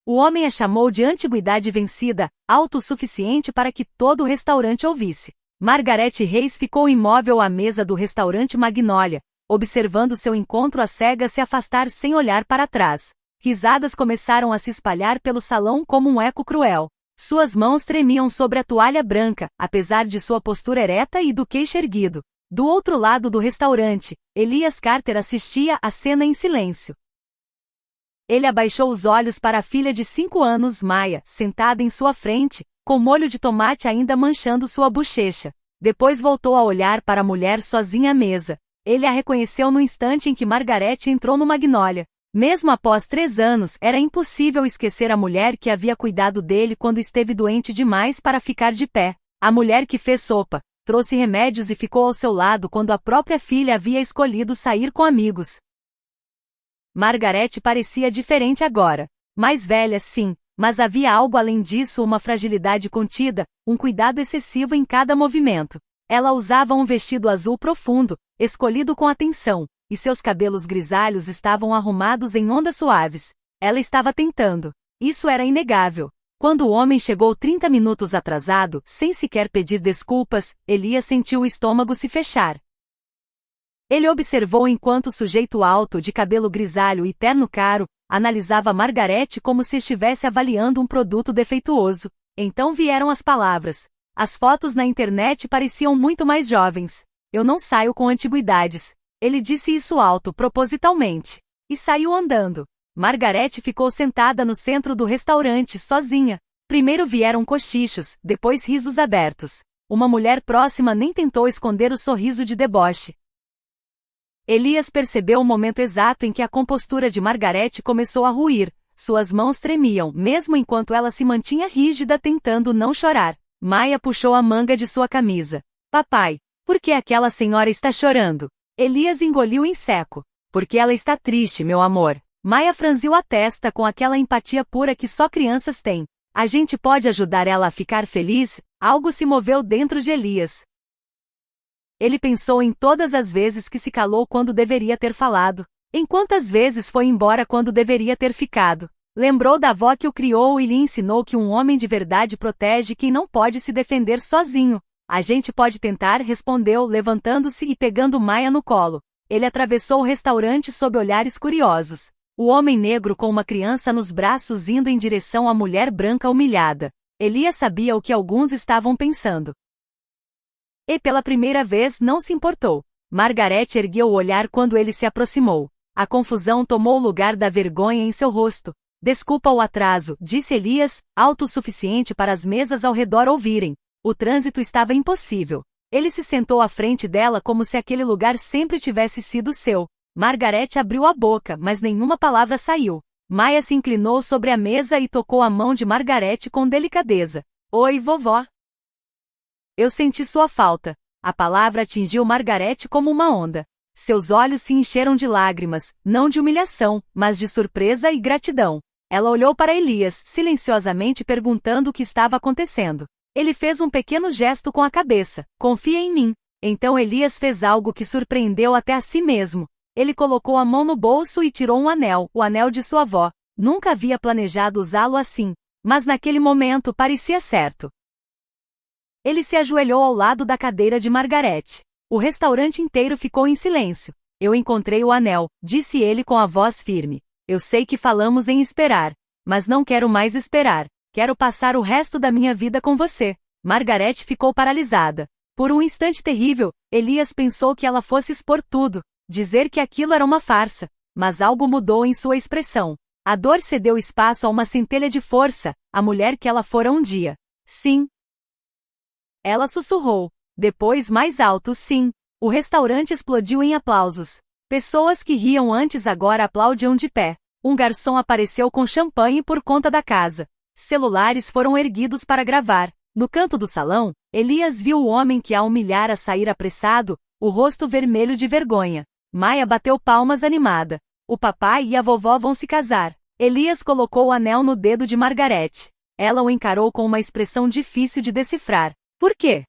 O homem a chamou de antiguidade vencida, autossuficiente para que todo o restaurante ouvisse. Margaret Reis ficou imóvel à mesa do restaurante Magnólia, observando seu encontro às cegas se afastar sem olhar para trás. Risadas começaram a se espalhar pelo salão como um eco cruel. Suas mãos tremiam sobre a toalha branca, apesar de sua postura ereta e do queixo erguido. Do outro lado do restaurante, Elias Carter assistia à cena em silêncio. Ele abaixou os olhos para a filha de 5 anos, Maya, sentada em sua frente, com molho de tomate ainda manchando sua bochecha. Depois voltou a olhar para a mulher sozinha à mesa. Ele a reconheceu no instante em que Margaret entrou no Magnólia. Mesmo após 3 anos, era impossível esquecer a mulher que havia cuidado dele quando esteve doente demais para ficar de pé. A mulher que fez sopa, trouxe remédios e ficou ao seu lado quando a própria filha havia escolhido sair com amigos. Margaret parecia diferente agora. Mais velha, sim, mas havia algo além disso, uma fragilidade contida, um cuidado excessivo em cada movimento. Ela usava um vestido azul profundo, escolhido com atenção, e seus cabelos grisalhos estavam arrumados em ondas suaves. Ela estava tentando. Isso era inegável. Quando o homem chegou 30 minutos atrasado, sem sequer pedir desculpas, Elias sentiu o estômago se fechar. Ele observou enquanto o sujeito alto, de cabelo grisalho e terno caro, analisava Margaret como se estivesse avaliando um produto defeituoso. Então vieram as palavras. As fotos na internet pareciam muito mais jovens. Eu não saio com antiguidades. Ele disse isso alto propositalmente. E saiu andando. Margaret ficou sentada no centro do restaurante, sozinha. Primeiro vieram cochichos, depois risos abertos. Uma mulher próxima nem tentou esconder o sorriso de deboche. Elias percebeu o momento exato em que a compostura de Margaret começou a ruir. Suas mãos tremiam, mesmo enquanto ela se mantinha rígida tentando não chorar. Maya puxou a manga de sua camisa. Papai, por que aquela senhora está chorando? Elias engoliu em seco. Porque ela está triste, meu amor. Maya franziu a testa com aquela empatia pura que só crianças têm. A gente pode ajudar ela a ficar feliz? Algo se moveu dentro de Elias. Ele pensou em todas as vezes que se calou quando deveria ter falado. Em quantas vezes foi embora quando deveria ter ficado. Lembrou da avó que o criou e lhe ensinou que um homem de verdade protege quem não pode se defender sozinho. A gente pode tentar, respondeu, levantando-se e pegando Maya no colo. Ele atravessou o restaurante sob olhares curiosos. O homem negro com uma criança nos braços indo em direção à mulher branca humilhada. Elias sabia o que alguns estavam pensando. E pela primeira vez não se importou. Margaret ergueu o olhar quando ele se aproximou. A confusão tomou o lugar da vergonha em seu rosto. Desculpa o atraso, disse Elias, autossuficiente para as mesas ao redor ouvirem. O trânsito estava impossível. Ele se sentou à frente dela como se aquele lugar sempre tivesse sido seu. Margaret abriu a boca, mas nenhuma palavra saiu. Maya se inclinou sobre a mesa e tocou a mão de Margaret com delicadeza. Oi, vovó. Eu senti sua falta. A palavra atingiu Margaret como uma onda. Seus olhos se encheram de lágrimas, não de humilhação, mas de surpresa e gratidão. Ela olhou para Elias, silenciosamente perguntando o que estava acontecendo. Ele fez um pequeno gesto com a cabeça. Confia em mim. Então Elias fez algo que surpreendeu até a si mesmo. Ele colocou a mão no bolso e tirou um anel, o anel de sua avó. Nunca havia planejado usá-lo assim. Mas naquele momento parecia certo. Ele se ajoelhou ao lado da cadeira de Margaret. O restaurante inteiro ficou em silêncio. Eu encontrei o anel, disse ele com a voz firme. Eu sei que falamos em esperar, mas não quero mais esperar. Quero passar o resto da minha vida com você. Margaret ficou paralisada. Por um instante terrível, Elias pensou que ela fosse expor tudo, dizer que aquilo era uma farsa. Mas algo mudou em sua expressão. A dor cedeu espaço a uma centelha de força, a mulher que ela fora um dia. Sim. Ela sussurrou. Depois mais alto, sim. O restaurante explodiu em aplausos. Pessoas que riam antes agora aplaudiam de pé. Um garçom apareceu com champanhe por conta da casa. Celulares foram erguidos para gravar. No canto do salão, Elias viu o homem que a humilhara sair apressado, o rosto vermelho de vergonha. Maya bateu palmas animada. O papai e a vovó vão se casar. Elias colocou o anel no dedo de Margaret. Ela o encarou com uma expressão difícil de decifrar. Por quê?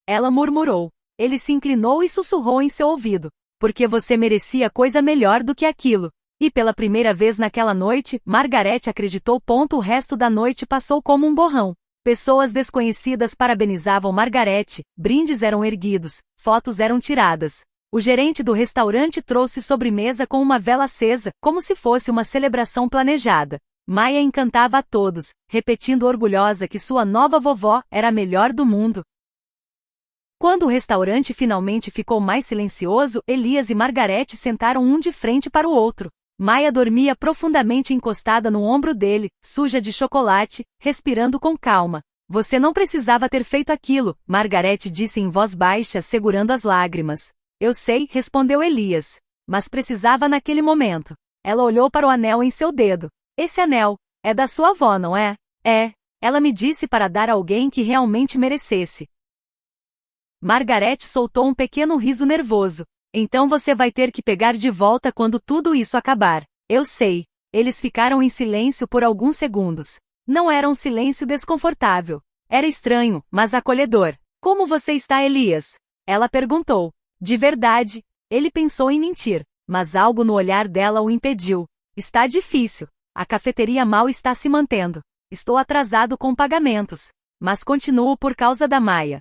Ela murmurou. Ele se inclinou e sussurrou em seu ouvido. Porque você merecia coisa melhor do que aquilo. E pela primeira vez naquela noite, Margaret acreditou. O resto da noite passou como um borrão. Pessoas desconhecidas parabenizavam Margaret, brindes eram erguidos, fotos eram tiradas. O gerente do restaurante trouxe sobremesa com uma vela acesa, como se fosse uma celebração planejada. Maya encantava a todos, repetindo orgulhosa que sua nova vovó era a melhor do mundo. Quando o restaurante finalmente ficou mais silencioso, Elias e Margaret sentaram um de frente para o outro. Maya dormia profundamente encostada no ombro dele, suja de chocolate, respirando com calma. Você não precisava ter feito aquilo, Margaret disse em voz baixa, segurando as lágrimas. Eu sei, respondeu Elias. Mas precisava naquele momento. Ela olhou para o anel em seu dedo. Esse anel é da sua avó, não é? É. Ela me disse para dar a alguém que realmente merecesse. Margaret soltou um pequeno riso nervoso. Então você vai ter que pegar de volta quando tudo isso acabar. Eu sei. Eles ficaram em silêncio por alguns segundos. Não era um silêncio desconfortável. Era estranho, mas acolhedor. Como você está, Elias? Ela perguntou. De verdade. Ele pensou em mentir, mas algo no olhar dela o impediu. Está difícil. A cafeteria mal está se mantendo. Estou atrasado com pagamentos. Mas continuo por causa da Maya.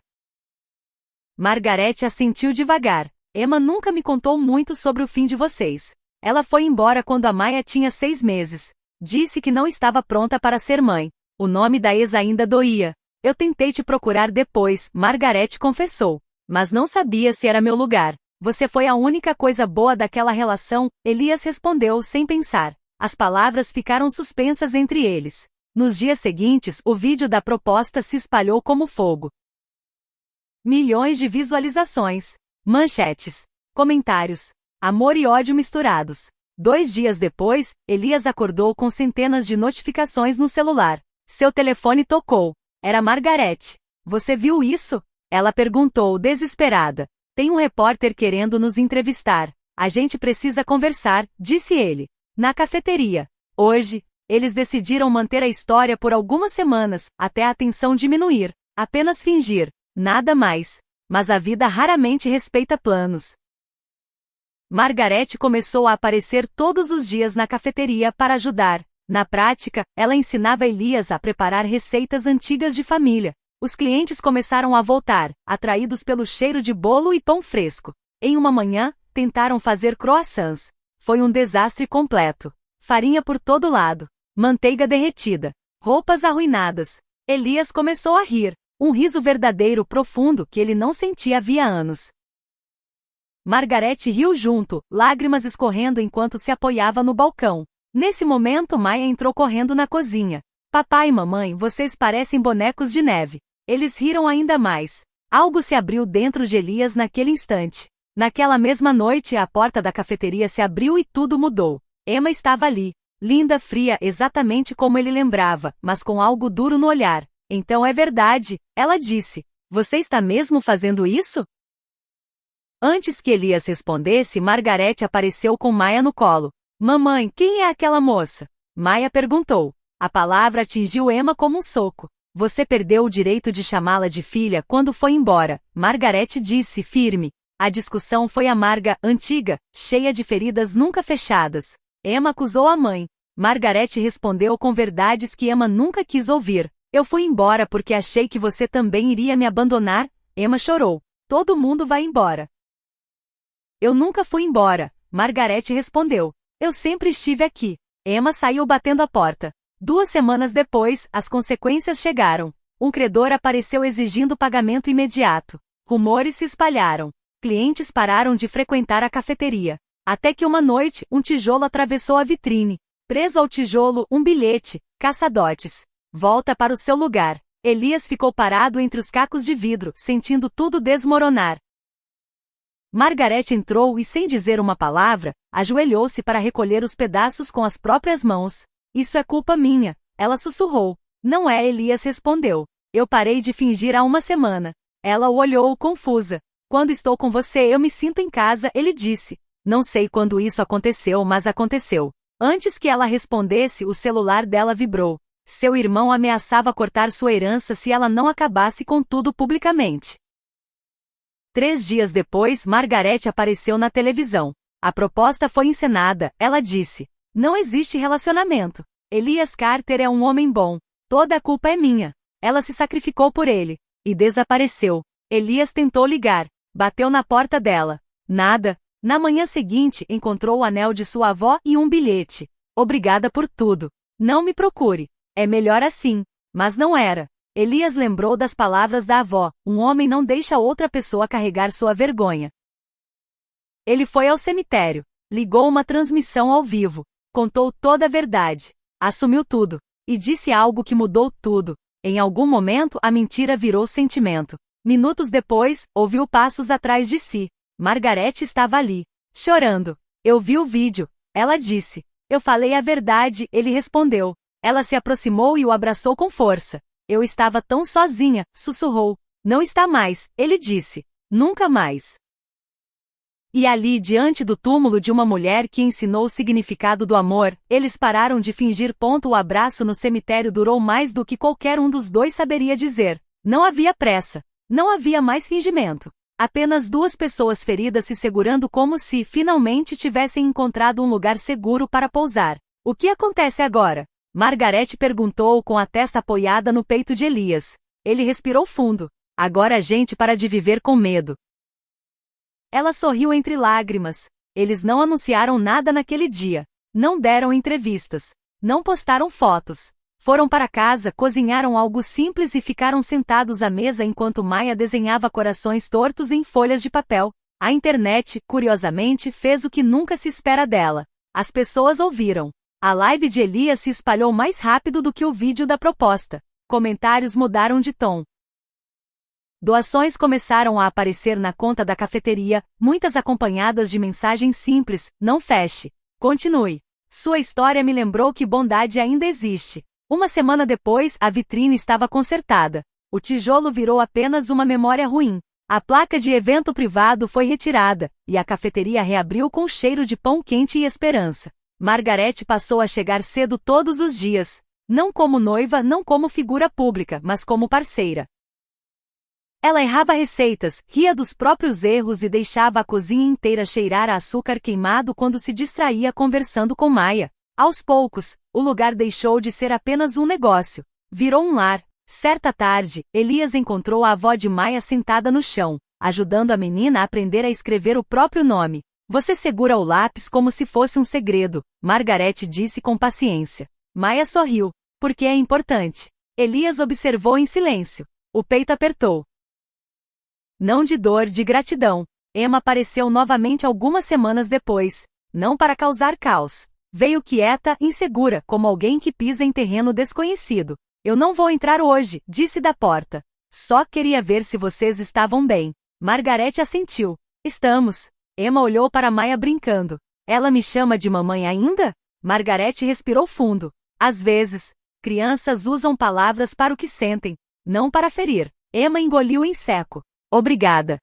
Margaret assentiu devagar. Emma nunca me contou muito sobre o fim de vocês. Ela foi embora quando a Maya tinha 6 meses. Disse que não estava pronta para ser mãe. O nome da ex ainda doía. Eu tentei te procurar depois, Margaret confessou. Mas não sabia se era meu lugar. Você foi a única coisa boa daquela relação, Elias respondeu sem pensar. As palavras ficaram suspensas entre eles. Nos dias seguintes, o vídeo da proposta se espalhou como fogo. Milhões de visualizações. Manchetes. Comentários. Amor e ódio misturados. 2 dias depois, Elias acordou com centenas de notificações no celular. Seu telefone tocou. Era Margaret. Você viu isso? Ela perguntou, desesperada. Tem um repórter querendo nos entrevistar. A gente precisa conversar, disse ele. Na cafeteria. Hoje, eles decidiram manter a história por algumas semanas, até a tensão diminuir. Apenas fingir. Nada mais. Mas a vida raramente respeita planos. Margaret começou a aparecer todos os dias na cafeteria para ajudar. Na prática, ela ensinava Elias a preparar receitas antigas de família. Os clientes começaram a voltar, atraídos pelo cheiro de bolo e pão fresco. Em uma manhã, tentaram fazer croissants. Foi um desastre completo. Farinha por todo lado. Manteiga derretida. Roupas arruinadas. Elias começou a rir. Um riso verdadeiro profundo que ele não sentia havia anos. Margaret riu junto, lágrimas escorrendo enquanto se apoiava no balcão. Nesse momento Maya entrou correndo na cozinha. Papai e mamãe, vocês parecem bonecos de neve. Eles riram ainda mais. Algo se abriu dentro de Elias naquele instante. Naquela mesma noite a porta da cafeteria se abriu e tudo mudou. Emma estava ali. Linda, fria, exatamente como ele lembrava, mas com algo duro no olhar. Então é verdade, ela disse. Você está mesmo fazendo isso? Antes que Elias respondesse, Margaret apareceu com Maya no colo. Mamãe, quem é aquela moça? Maya perguntou. A palavra atingiu Emma como um soco. Você perdeu o direito de chamá-la de filha quando foi embora, Margaret disse firme. A discussão foi amarga, antiga, cheia de feridas nunca fechadas. Emma acusou a mãe. Margaret respondeu com verdades que Emma nunca quis ouvir. Eu fui embora porque achei que você também iria me abandonar. Emma chorou. Todo mundo vai embora. Eu nunca fui embora, Margaret respondeu. Eu sempre estive aqui. Emma saiu batendo a porta. 2 semanas depois, as consequências chegaram. Um credor apareceu exigindo pagamento imediato. Rumores se espalharam. Clientes pararam de frequentar a cafeteria. Até que uma noite, um tijolo atravessou a vitrine. Preso ao tijolo, um bilhete. Caçadotes. Volta para o seu lugar. Elias ficou parado entre os cacos de vidro, sentindo tudo desmoronar. Margaret entrou e, sem dizer uma palavra, ajoelhou-se para recolher os pedaços com as próprias mãos. Isso é culpa minha, ela sussurrou. Não é, Elias respondeu. Eu parei de fingir há uma semana. Ela o olhou confusa. Quando estou com você eu me sinto em casa, ele disse. Não sei quando isso aconteceu, mas aconteceu. Antes que ela respondesse, o celular dela vibrou. Seu irmão ameaçava cortar sua herança se ela não acabasse com tudo publicamente. 3 dias depois, Margaret apareceu na televisão. A proposta foi encenada, ela disse. Não existe relacionamento. Elias Carter é um homem bom. Toda a culpa é minha. Ela se sacrificou por ele. E desapareceu. Elias tentou ligar. Bateu na porta dela. Nada. Na manhã seguinte, encontrou o anel de sua avó e um bilhete. Obrigada por tudo. Não me procure. É melhor assim. Mas não era. Elias lembrou das palavras da avó: um homem não deixa outra pessoa carregar sua vergonha. Ele foi ao cemitério. Ligou uma transmissão ao vivo. Contou toda a verdade. Assumiu tudo. E disse algo que mudou tudo. Em algum momento a mentira virou sentimento. Minutos depois, ouviu passos atrás de si. Margaret estava ali, chorando. Eu vi o vídeo. Ela disse. Eu falei a verdade, ele respondeu. Ela se aproximou e o abraçou com força. Eu estava tão sozinha, sussurrou. Não está mais, ele disse. Nunca mais. E ali, diante do túmulo de uma mulher que ensinou o significado do amor, eles pararam de fingir. O abraço no cemitério durou mais do que qualquer um dos dois saberia dizer. Não havia pressa. Não havia mais fingimento. Apenas duas pessoas feridas se segurando como se, finalmente, tivessem encontrado um lugar seguro para pousar. O que acontece agora? Margaret perguntou com a testa apoiada no peito de Elias. Ele respirou fundo. Agora a gente para de viver com medo. Ela sorriu entre lágrimas. Eles não anunciaram nada naquele dia. Não deram entrevistas. Não postaram fotos. Foram para casa, cozinharam algo simples e ficaram sentados à mesa enquanto Maya desenhava corações tortos em folhas de papel. A internet, curiosamente, fez o que nunca se espera dela. As pessoas ouviram. A live de Elias se espalhou mais rápido do que o vídeo da proposta. Comentários mudaram de tom. Doações começaram a aparecer na conta da cafeteria, muitas acompanhadas de mensagens simples: não feche. Continue. Sua história me lembrou que bondade ainda existe. Uma semana depois, a vitrine estava consertada. O tijolo virou apenas uma memória ruim. A placa de evento privado foi retirada, e a cafeteria reabriu com cheiro de pão quente e esperança. Margaret passou a chegar cedo todos os dias. Não como noiva, não como figura pública, mas como parceira. Ela errava receitas, ria dos próprios erros e deixava a cozinha inteira cheirar a açúcar queimado quando se distraía conversando com Maya. Aos poucos, o lugar deixou de ser apenas um negócio. Virou um lar. Certa tarde, Elias encontrou a avó de Maya sentada no chão, ajudando a menina a aprender a escrever o próprio nome. Você segura o lápis como se fosse um segredo, Margaret disse com paciência. Maya sorriu. Porque é importante. Elias observou em silêncio. O peito apertou. Não de dor, de gratidão. Emma apareceu novamente algumas semanas depois. Não para causar caos. Veio quieta, insegura, como alguém que pisa em terreno desconhecido. Eu não vou entrar hoje, disse da porta. Só queria ver se vocês estavam bem. Margaret assentiu. Estamos. Emma olhou para Maya brincando. Ela me chama de mamãe ainda? Margaret respirou fundo. Às vezes, crianças usam palavras para o que sentem, não para ferir. Emma engoliu em seco. Obrigada.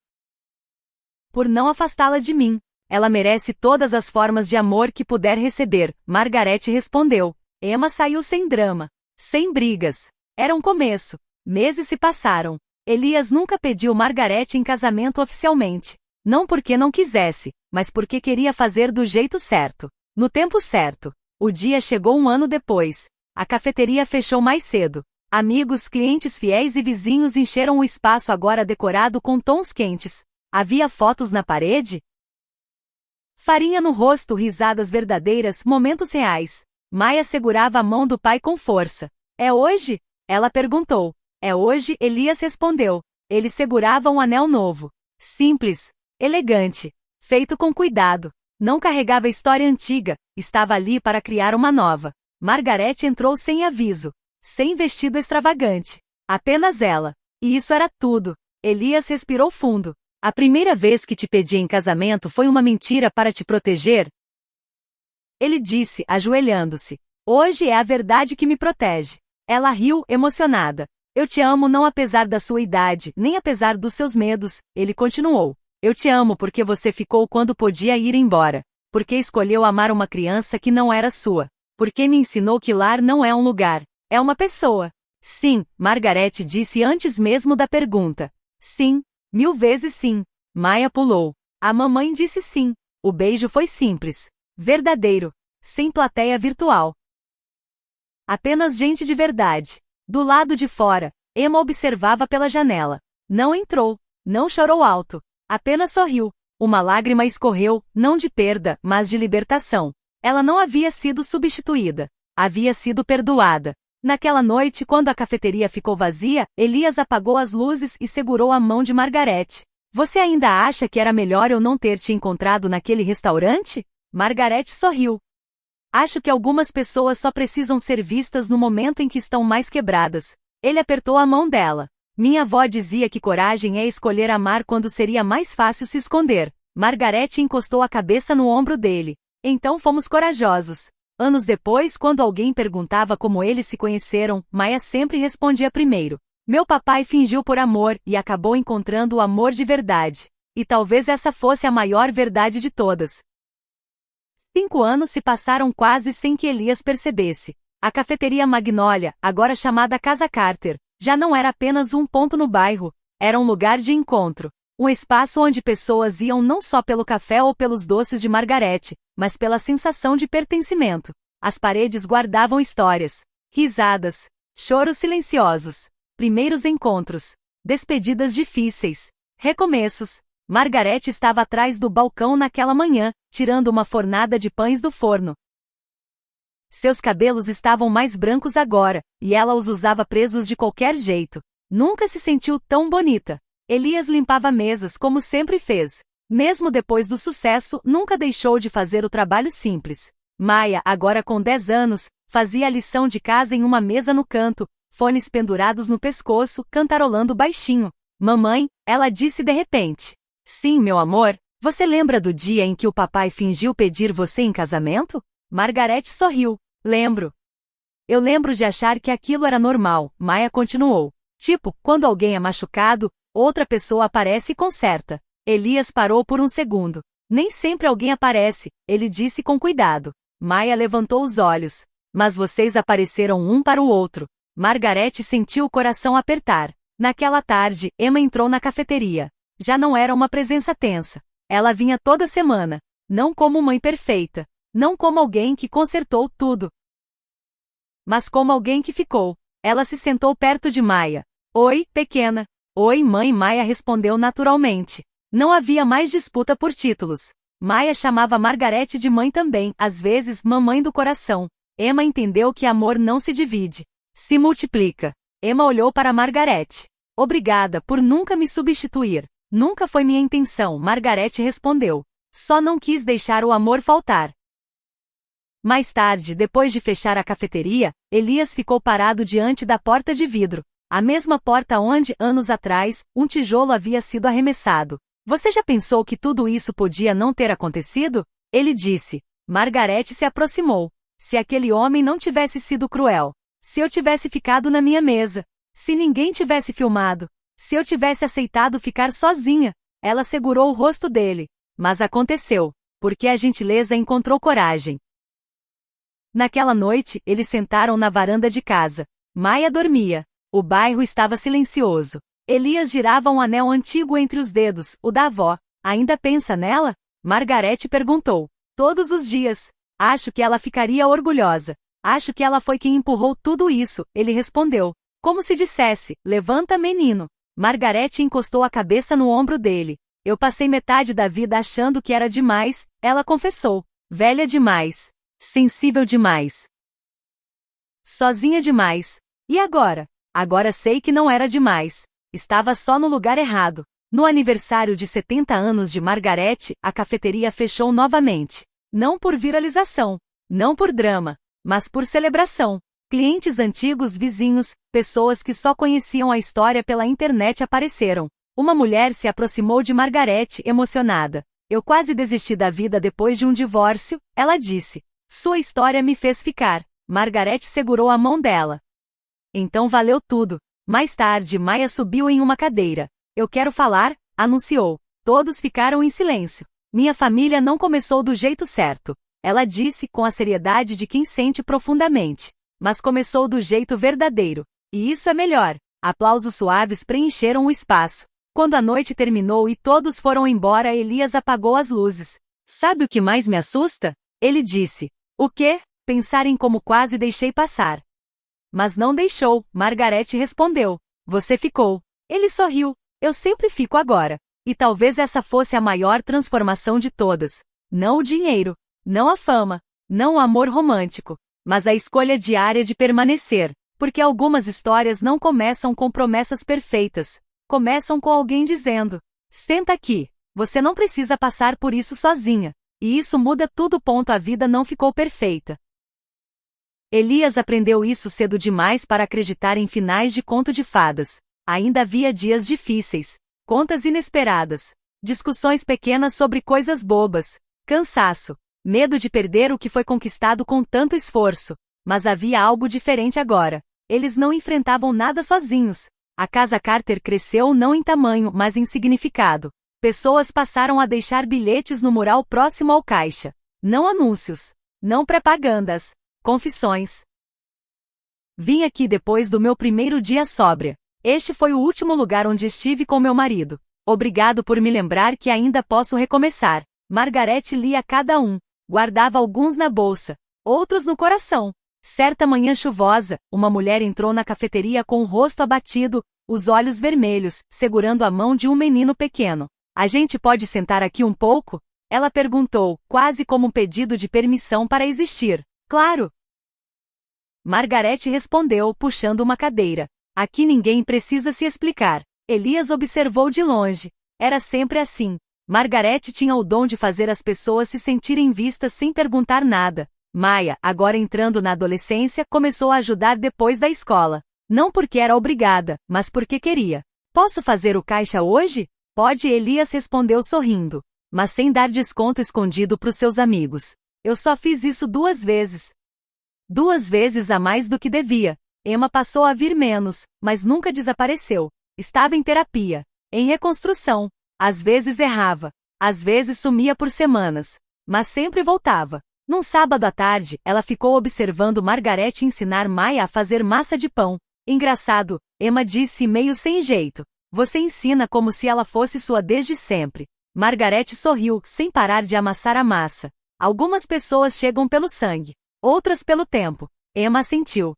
Por não afastá-la de mim. Ela merece todas as formas de amor que puder receber, Margaret respondeu. Emma saiu sem drama. Sem brigas. Era um começo. Meses se passaram. Elias nunca pediu Margaret em casamento oficialmente. Não porque não quisesse, mas porque queria fazer do jeito certo. No tempo certo. O dia chegou um ano depois. A cafeteria fechou mais cedo. Amigos, clientes fiéis e vizinhos encheram o espaço agora decorado com tons quentes. Havia fotos na parede? Farinha no rosto, risadas verdadeiras, momentos reais. Maya segurava a mão do pai com força. É hoje? Ela perguntou. É hoje, Elias respondeu. Ele segurava um anel novo. Simples. Elegante. Feito com cuidado. Não carregava história antiga, estava ali para criar uma nova. Margaret entrou sem aviso. Sem vestido extravagante. Apenas ela. E isso era tudo. Elias respirou fundo. A primeira vez que te pedi em casamento foi uma mentira para te proteger? Ele disse, ajoelhando-se. Hoje é a verdade que me protege. Ela riu, emocionada. Eu te amo não apesar da sua idade, nem apesar dos seus medos, ele continuou. Eu te amo porque você ficou quando podia ir embora. Porque escolheu amar uma criança que não era sua. Porque me ensinou que lar não é um lugar. É uma pessoa. Sim, Margaret disse antes mesmo da pergunta. Sim, 1000 vezes sim. Maya pulou. A mamãe disse sim. O beijo foi simples. Verdadeiro. sem plateia virtual. Apenas gente de verdade. Do lado de fora, Emma observava pela janela. Não entrou, não chorou alto, apenas sorriu. Uma lágrima escorreu, não de perda, mas de libertação. Ela não havia sido substituída. Havia sido perdoada. Naquela noite, quando a cafeteria ficou vazia, Elias apagou as luzes e segurou a mão de Margaret. Você ainda acha que era melhor eu não ter te encontrado naquele restaurante? Margaret sorriu. Acho que algumas pessoas só precisam ser vistas no momento em que estão mais quebradas. Ele apertou a mão dela. Minha avó dizia que coragem é escolher amar quando seria mais fácil se esconder. Margaret encostou a cabeça no ombro dele. Então fomos corajosos. Anos depois, quando alguém perguntava como eles se conheceram, Maya sempre respondia primeiro. Meu papai fingiu por amor e acabou encontrando o amor de verdade. E talvez essa fosse a maior verdade de todas. 5 anos se passaram quase sem que Elias percebesse. A cafeteria Magnolia, agora chamada Casa Carter, já não era apenas um ponto no bairro, era um lugar de encontro. Um espaço onde pessoas iam não só pelo café ou pelos doces de Margaret, mas pela sensação de pertencimento. As paredes guardavam histórias, risadas, choros silenciosos, primeiros encontros, despedidas difíceis, recomeços. Margaret estava atrás do balcão naquela manhã, tirando uma fornada de pães do forno. Seus cabelos estavam mais brancos agora, e ela os usava presos de qualquer jeito. Nunca se sentiu tão bonita. Elias limpava mesas como sempre fez. Mesmo depois do sucesso, nunca deixou de fazer o trabalho simples. Maya, agora com 10 anos, fazia a lição de casa em uma mesa no canto, fones pendurados no pescoço, cantarolando baixinho. Mamãe, ela disse de repente. Sim, meu amor, você lembra do dia em que o papai fingiu pedir você em casamento? Margaret sorriu. Lembro. Eu lembro de achar que aquilo era normal, Maya continuou. Tipo, quando alguém é machucado, outra pessoa aparece e conserta. Elias parou por um segundo. Nem sempre alguém aparece, ele disse com cuidado. Maya levantou os olhos. Mas vocês apareceram um para o outro. Margaret sentiu o coração apertar. Naquela tarde, Emma entrou na cafeteria. Já não era uma presença tensa. Ela vinha toda semana. Não como mãe perfeita. Não como alguém que consertou tudo. Mas como alguém que ficou. Ela se sentou perto de Maya. Oi, pequena. Oi, mãe. Maya respondeu naturalmente. Não havia mais disputa por títulos. Maya chamava Margaret de mãe também, às vezes mamãe do coração. Emma entendeu que amor não se divide. Se multiplica. Emma olhou para Margaret. Obrigada por nunca me substituir. Nunca foi minha intenção, Margaret respondeu. Só não quis deixar o amor faltar. Mais tarde, depois de fechar a cafeteria, Elias ficou parado diante da porta de vidro. A mesma porta onde, anos atrás, um tijolo havia sido arremessado. Você já pensou que tudo isso podia não ter acontecido? Ele disse. Margaret se aproximou. Se aquele homem não tivesse sido cruel. Se eu tivesse ficado na minha mesa. Se ninguém tivesse filmado. Se eu tivesse aceitado ficar sozinha. Ela segurou o rosto dele. Mas aconteceu. Porque a gentileza encontrou coragem. Naquela noite, eles sentaram na varanda de casa. Maya dormia. O bairro estava silencioso. Elias girava um anel antigo entre os dedos, o da avó. Ainda pensa nela? Margaret perguntou. Todos os dias. Acho que ela ficaria orgulhosa. Acho que ela foi quem empurrou tudo isso, ele respondeu. Como se dissesse, levanta menino. Margaret encostou a cabeça no ombro dele. Eu passei metade da vida achando que era demais, ela confessou. Velha demais. Sensível demais. Sozinha demais. E agora? Agora sei que não era demais. Estava só no lugar errado. No aniversário de 70 anos de Margaret, a cafeteria fechou novamente. Não por viralização. Não por drama. Mas por celebração. Clientes antigos, vizinhos, pessoas que só conheciam a história pela internet apareceram. Uma mulher se aproximou de Margaret, emocionada. Eu quase desisti da vida depois de um divórcio, ela disse. Sua história me fez ficar. Margaret segurou a mão dela. Então valeu tudo. Mais tarde, Maya subiu em uma cadeira. Eu quero falar, anunciou. Todos ficaram em silêncio. Minha família não começou do jeito certo. Ela disse com a seriedade de quem sente profundamente. Mas começou do jeito verdadeiro. E isso é melhor. Aplausos suaves preencheram o espaço. Quando a noite terminou e todos foram embora, Elias apagou as luzes. Sabe o que mais me assusta? Ele disse. O quê? Pensar em como quase deixei passar. Mas não deixou, Margarete respondeu. Você ficou. Ele sorriu. Eu sempre fico agora. E talvez essa fosse a maior transformação de todas. Não o dinheiro, não a fama, não o amor romântico, mas a escolha diária de permanecer. Porque algumas histórias não começam com promessas perfeitas. Começam com alguém dizendo: senta aqui, você não precisa passar por isso sozinha. E isso muda tudo. A vida não ficou perfeita. Elias aprendeu isso cedo demais para acreditar em finais de conto de fadas. Ainda havia dias difíceis, contas inesperadas, discussões pequenas sobre coisas bobas, cansaço, medo de perder o que foi conquistado com tanto esforço. Mas havia algo diferente agora. Eles não enfrentavam nada sozinhos. A casa Carter cresceu não em tamanho, mas em significado. Pessoas passaram a deixar bilhetes no mural próximo ao caixa. Não anúncios. Não propagandas. Confissões. Vim aqui depois do meu primeiro dia sóbria. Este foi o último lugar onde estive com meu marido. Obrigado por me lembrar que ainda posso recomeçar. Margarete lia cada um. Guardava alguns na bolsa. Outros no coração. Certa manhã chuvosa, uma mulher entrou na cafeteria com o rosto abatido, os olhos vermelhos, segurando a mão de um menino pequeno. A gente pode sentar aqui um pouco? Ela perguntou, quase como um pedido de permissão para existir. Claro! Margarete respondeu, puxando uma cadeira. Aqui ninguém precisa se explicar. Elias observou de longe. Era sempre assim. Margarete tinha o dom de fazer as pessoas se sentirem vistas sem perguntar nada. Maya, agora entrando na adolescência, começou a ajudar depois da escola. Não porque era obrigada, mas porque queria. Posso fazer o caixa hoje? Pode, Elias respondeu sorrindo. Mas sem dar desconto escondido para os seus amigos. Eu só fiz isso 2 vezes. 2 vezes a mais do que devia. Emma passou a vir menos, mas nunca desapareceu. Estava em terapia. Em reconstrução. Às vezes errava. Às vezes sumia por semanas. Mas sempre voltava. Num sábado à tarde, ela ficou observando Margarete ensinar Maya a fazer massa de pão. Engraçado, Emma disse meio sem jeito. Você ensina como se ela fosse sua desde sempre. Margarete sorriu, sem parar de amassar a massa. Algumas pessoas chegam pelo sangue. Outras pelo tempo. Emma assentiu.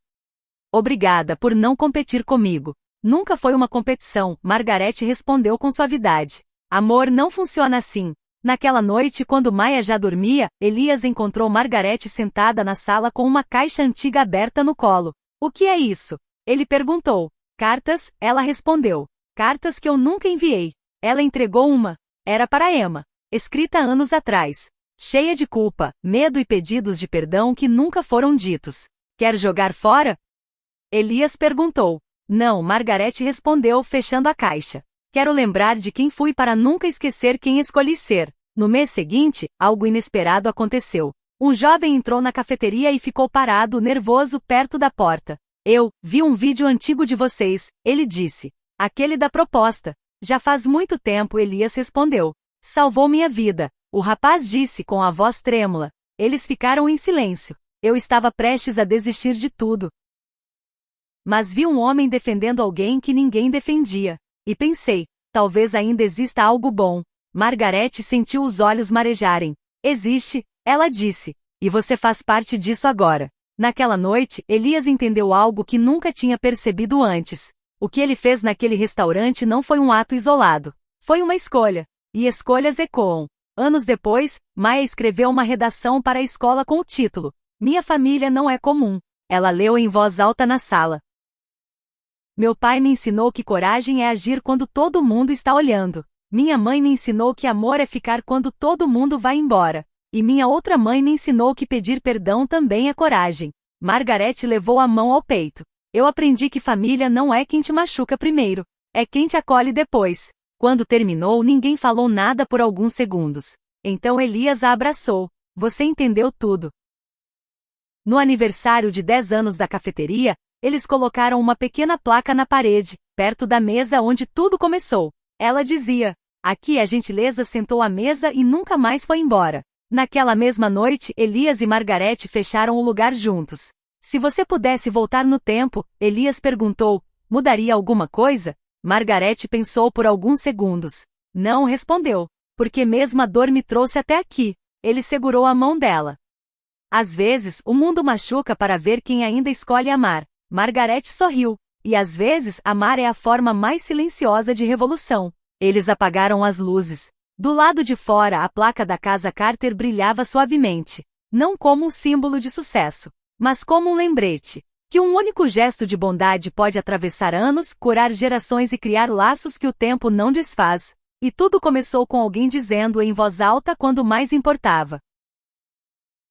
Obrigada por não competir comigo. Nunca foi uma competição, Margarete respondeu com suavidade. Amor não funciona assim. Naquela noite, quando Maya já dormia, Elias encontrou Margarete sentada na sala com uma caixa antiga aberta no colo. O que é isso? Ele perguntou. Cartas, ela respondeu. Cartas que eu nunca enviei. Ela entregou uma. Era para Emma. Escrita anos atrás. Cheia de culpa, medo e pedidos de perdão que nunca foram ditos. Quer jogar fora? Elias perguntou. Não, Margarete respondeu, fechando a caixa. Quero lembrar de quem fui para nunca esquecer quem escolhi ser. No mês seguinte, algo inesperado aconteceu. Um jovem entrou na cafeteria e ficou parado, nervoso, perto da porta. Eu vi um vídeo antigo de vocês, ele disse. Aquele da proposta. Já faz muito tempo, Elias respondeu. Salvou minha vida. O rapaz disse com a voz trêmula. Eles ficaram em silêncio. Eu estava prestes a desistir de tudo. Mas vi um homem defendendo alguém que ninguém defendia. E pensei, talvez ainda exista algo bom. Margarete sentiu os olhos marejarem. Existe, ela disse. E você faz parte disso agora. Naquela noite, Elias entendeu algo que nunca tinha percebido antes. O que ele fez naquele restaurante não foi um ato isolado. Foi uma escolha. E escolhas ecoam. Anos depois, Maya escreveu uma redação para a escola com o título Minha família não é comum. Ela leu em voz alta na sala. Meu pai me ensinou que coragem é agir quando todo mundo está olhando. Minha mãe me ensinou que amor é ficar quando todo mundo vai embora. E minha outra mãe me ensinou que pedir perdão também é coragem. Margarete levou a mão ao peito. Eu aprendi que família não é quem te machuca primeiro. É quem te acolhe depois. Quando terminou, ninguém falou nada por alguns segundos. Então Elias a abraçou. Você entendeu tudo. No aniversário de 10 anos da cafeteria, eles colocaram uma pequena placa na parede, perto da mesa onde tudo começou. Ela dizia, aqui a gentileza sentou à mesa e nunca mais foi embora. Naquela mesma noite, Elias e Margarete fecharam o lugar juntos. Se você pudesse voltar no tempo, Elias perguntou, mudaria alguma coisa? Margarete pensou por alguns segundos. Não respondeu, porque mesmo a dor me trouxe até aqui. Ele segurou a mão dela. Às vezes, o mundo machuca para ver quem ainda escolhe amar. Margaret sorriu. E às vezes, amar é a forma mais silenciosa de revolução. Eles apagaram as luzes. Do lado de fora, a placa da casa Carter brilhava suavemente. Não como um símbolo de sucesso, mas como um lembrete. Que um único gesto de bondade pode atravessar anos, curar gerações e criar laços que o tempo não desfaz. E tudo começou com alguém dizendo em voz alta quando mais importava: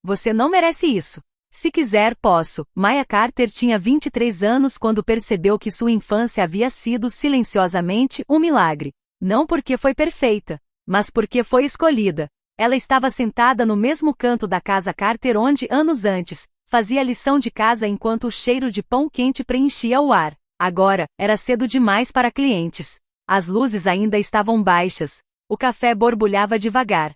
"Você não merece isso. Se quiser, posso." Maya Carter tinha 23 anos quando percebeu que sua infância havia sido silenciosamente um milagre. Não porque foi perfeita, mas porque foi escolhida. Ela estava sentada no mesmo canto da casa Carter onde, anos antes, fazia lição de casa enquanto o cheiro de pão quente preenchia o ar. Agora, era cedo demais para clientes. As luzes ainda estavam baixas. O café borbulhava devagar.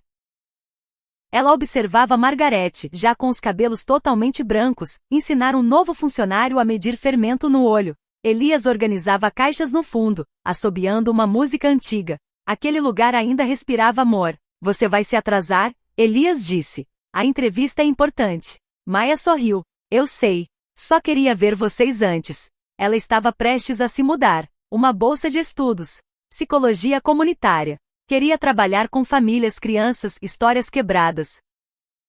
Ela observava Margaret, já com os cabelos totalmente brancos, ensinar um novo funcionário a medir fermento no olho. Elias organizava caixas no fundo, assobiando uma música antiga. Aquele lugar ainda respirava amor. "Você vai se atrasar?" Elias disse. "A entrevista é importante." Maya sorriu. "Eu sei. Só queria ver vocês antes." Ela estava prestes a se mudar. Uma bolsa de estudos. Psicologia comunitária. Queria trabalhar com famílias, crianças, histórias quebradas.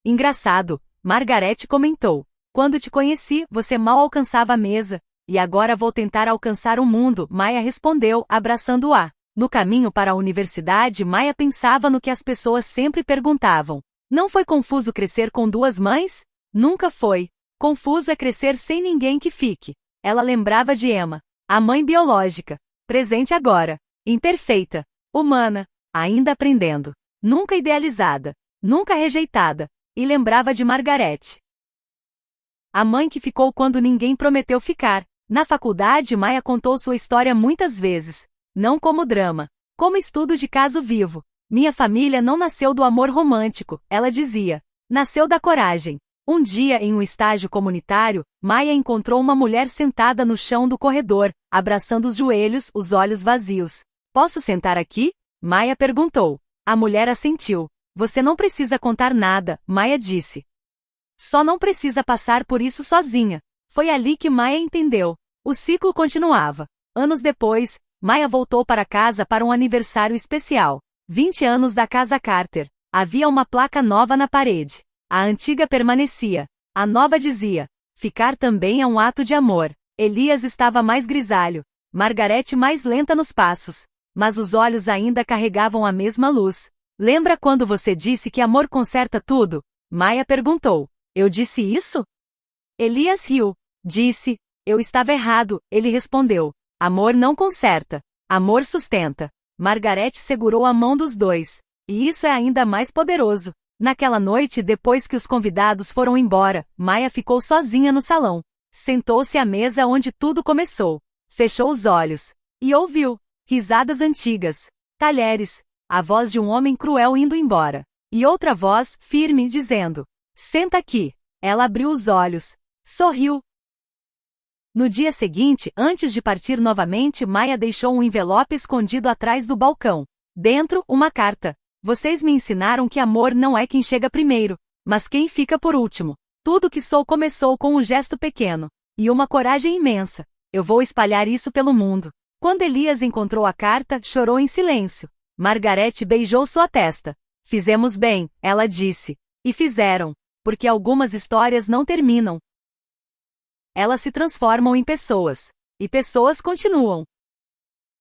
"Engraçado", Margaret comentou. "Quando te conheci, você mal alcançava a mesa. E agora vou tentar alcançar o mundo", Maya respondeu, abraçando-a. No caminho para a universidade, Maya pensava no que as pessoas sempre perguntavam. Não foi confuso crescer com duas mães? Nunca foi. Confuso é crescer sem ninguém que fique. Ela lembrava de Emma, a mãe biológica, presente agora, imperfeita, humana, ainda aprendendo, nunca idealizada, nunca rejeitada, e lembrava de Margaret, a mãe que ficou quando ninguém prometeu ficar. Na faculdade, Maya contou sua história muitas vezes. Não como drama, como estudo de caso vivo. "Minha família não nasceu do amor romântico", ela dizia. "Nasceu da coragem." Um dia, em um estágio comunitário, Maya encontrou uma mulher sentada no chão do corredor, abraçando os joelhos, os olhos vazios. "Posso sentar aqui?" Maya perguntou. A mulher assentiu. "Você não precisa contar nada", Maya disse. "Só não precisa passar por isso sozinha." Foi ali que Maya entendeu. O ciclo continuava. Anos depois, Maya voltou para casa para um aniversário especial. 20 anos da casa Carter. Havia uma placa nova na parede. A antiga permanecia. A nova dizia: "Ficar também é um ato de amor." Elias estava mais grisalho. Margaret mais lenta nos passos. Mas os olhos ainda carregavam a mesma luz. "Lembra quando você disse que amor conserta tudo?" Maya perguntou. "Eu disse isso?" Elias riu. Disse: "Eu estava errado", ele respondeu. "Amor não conserta. Amor sustenta." Margaret segurou a mão dos dois. E isso é ainda mais poderoso. Naquela noite, depois que os convidados foram embora, Maya ficou sozinha no salão. Sentou-se à mesa onde tudo começou. Fechou os olhos. E ouviu risadas antigas, talheres, a voz de um homem cruel indo embora. E outra voz, firme, dizendo: "Senta aqui." Ela abriu os olhos. Sorriu. No dia seguinte, antes de partir novamente, Maya deixou um envelope escondido atrás do balcão. Dentro, uma carta. "Vocês me ensinaram que amor não é quem chega primeiro, mas quem fica por último. Tudo que sou começou com um gesto pequeno. E uma coragem imensa. Eu vou espalhar isso pelo mundo." Quando Elias encontrou a carta, chorou em silêncio. Margaret beijou sua testa. "Fizemos bem", ela disse. E fizeram. Porque algumas histórias não terminam. Elas se transformam em pessoas. E pessoas continuam.